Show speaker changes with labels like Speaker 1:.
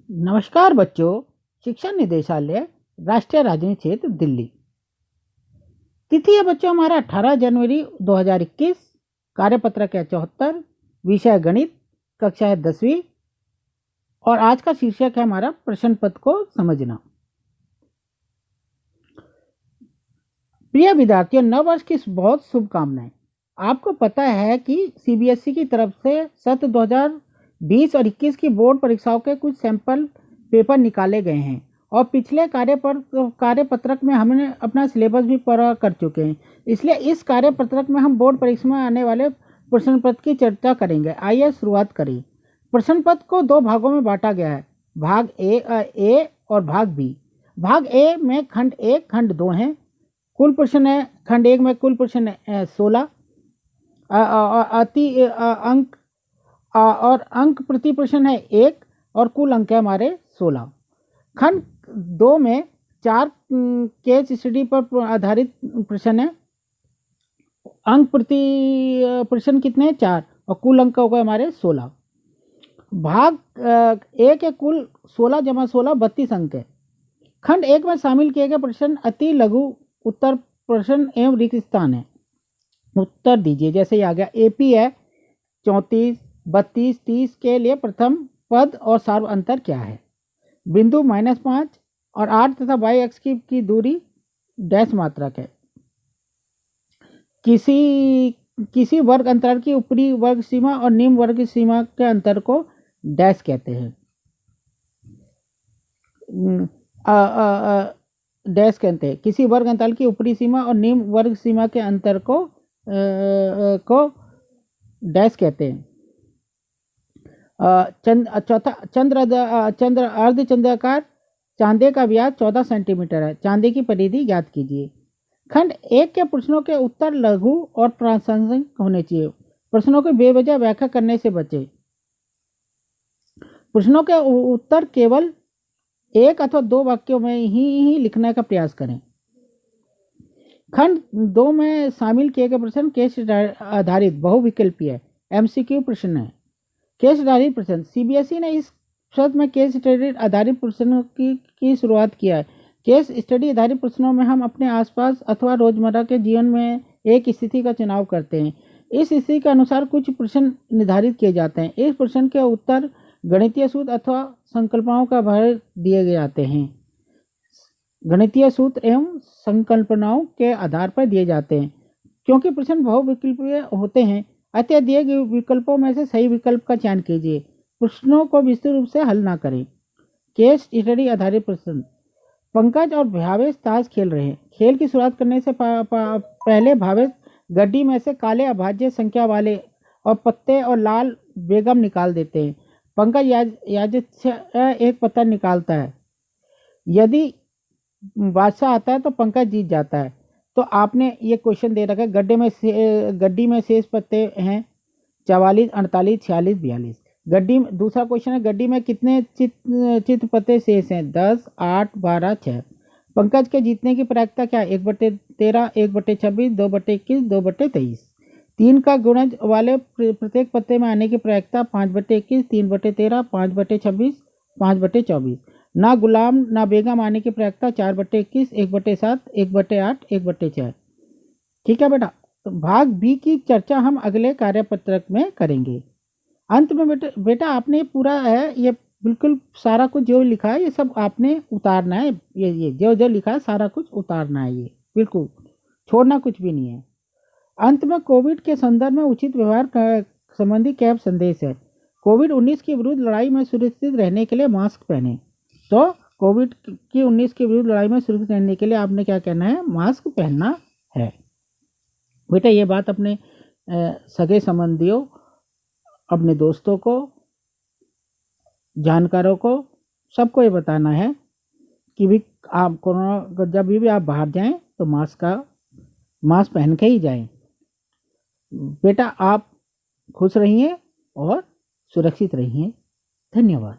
Speaker 1: नमस्कार बच्चों। शिक्षा निदेशालय, राष्ट्रीय राजधानी क्षेत्र दिल्ली। तिथि है बच्चों हमारा 18 जनवरी 2021। कार्यपत्रक है 74। विषय गणित, कक्षा है 10वीं। और आज का शीर्षक है हमारा प्रश्न पत्र को समझना। प्रिय विद्यार्थियों, नव वर्ष की बहुत शुभकामनाएं। आपको पता है कि सीबीएसई की तरफ से सत्र 2020 और 21 की बोर्ड परीक्षाओं के कुछ सैंपल पेपर निकाले गए हैं और पिछले कार्यपत्रक में हमने अपना सिलेबस भी पूरा कर चुके हैं। इसलिए इस कार्यपत्रक में हम बोर्ड परीक्षा में आने वाले प्रश्न पत्र की चर्चा करेंगे। आइए शुरुआत करें। प्रश्न पत्र को दो भागों में बांटा गया है, भाग ए और भाग बी। भाग ए में खंड 1 खंड 2 हैं। कुल प्रश्न है खंड 1 में कुल प्रश्न है 16 अंक और अंक प्रति प्रश्न है 1 और कुल अंक है हमारे 16। खंड 2 में 4 केस स्टडी पर आधारित प्रश्न है। अंक प्रति प्रश्न कितने हैं? 4 और कुल अंक हो गए हमारे 16। भाग ए के कुल 16 जमा 16 32 अंक है। खंड 1 में शामिल किए गए प्रश्न अति लघु उत्तर प्रश्न एवं रिक्त स्थान है। उत्तर दीजिए। जैसे ही आ गया एपी है 34, 32, 30 के लिए प्रथम पद और सार्व अंतर क्या है? बिंदु -5 और 8 तथा y अक्ष की दूरी डैश मात्रक है। किसी वर्ग अंतराल की ऊपरी वर्ग सीमा और निम्न वर्ग सीमा के अंतर को डैश कहते हैं। डैश कहते हैं। किसी वर्ग अंतराल की ऊपरी सीमा और निम्न वर्ग सीमा के अंतर को डैश कहते हैं। चंद्र अर्धचंद्राकार चांदे का व्यास 14 सेंटीमीटर है। चांदे की परिधि ज्ञात कीजिए। खंड 1 के प्रश्नों के उत्तर लघु और प्रासंगिक होने चाहिए। प्रश्नों की बेवजह व्याख्या करने से बचे। प्रश्नों के उत्तर केवल 1 अथवा 2 वाक्यों में ही लिखने का प्रयास करें। खंड 2 में शामिल किए गए प्रश्न केस आधारित बहुविकल्पीय है, एमसीक्यू प्रश्न है। केस आधारित प्रश्न, सीबीएसई ने इस शब्द में केस स्टडी आधारित प्रश्नों की शुरुआत किया है। केस स्टडी आधारित प्रश्नों में हम अपने आसपास अथवा रोजमर्रा के जीवन में एक स्थिति का चुनाव करते हैं। इस स्थिति के अनुसार कुछ प्रश्न निर्धारित किए जाते हैं। इस प्रश्न के उत्तर गणितीय सूत्र अथवा संकल्पनाओं का भर दिए जाते हैं। गणितीय सूत्र एवं संकल्पनाओं के आधार पर दिए जाते हैं। क्योंकि प्रश्न बहुविकल्पीय होते हैं, अतः दिए गए विकल्पों में से सही विकल्प का चयन कीजिए। प्रश्नों को विस्तृत रूप से हल ना करें। केस स्टडी आधारित प्रश्न। पंकज और भावेश ताश खेल रहे हैं। खेल की शुरुआत करने से पहले भावेश गड्डी में से काले अभाज्य संख्या वाले और पत्ते और लाल बेगम निकाल देते हैं। पंकज एक पत्ता निकालता है। यदि बादशाह आता है तो पंकज जीत जाता है। तो आपने ये क्वेश्चन दे रखा है, गड्डी में शेष पत्ते हैं 44, 48, 46, 42। दूसरा क्वेश्चन है, गड्डी में कितने चित्र पत्ते शेष हैं? 10, 8, 12, 6। पंकज के जीतने की प्रायिकता क्या है? 1/13, 1/26, 2/21, 2/23। 3 का गुणज वाले प्रत्येक पत्ते में आने की प्रायिकता 5/21, 3/13, 5/26, 5/24। ना गुलाम ना बेगम आने की प्रायिकता 4/21, 1/7, 1/8, 1/6। ठीक है बेटा। तो भाग बी की चर्चा हम अगले कार्यपत्रक में करेंगे। अंत में बेटा आपने पूरा है ये बिल्कुल सारा कुछ जो लिखा है ये सब आपने उतारना है। ये जो लिखा है सारा कुछ उतारना है, ये बिल्कुल छोड़ना कुछ भी नहीं है। अंत में कोविड के संदर्भ में उचित व्यवहार संबंधी कैब संदेश है। कोविड-19 के विरुद्ध लड़ाई में सुरक्षित रहने के लिए मास्क पहने। तो कोविड-19 के विरुद्ध लड़ाई में सुरक्षित रहने के लिए आपने क्या कहना है? मास्क पहनना है। बेटा ये बात अपने सगे संबंधियों, अपने दोस्तों को, जानकारों को, सबको ये बताना है कि भी आप कोरोना जब भी आप बाहर जाएं तो मास्क पहन के ही जाएं। बेटा आप खुश रहिए और सुरक्षित रहिए। धन्यवाद।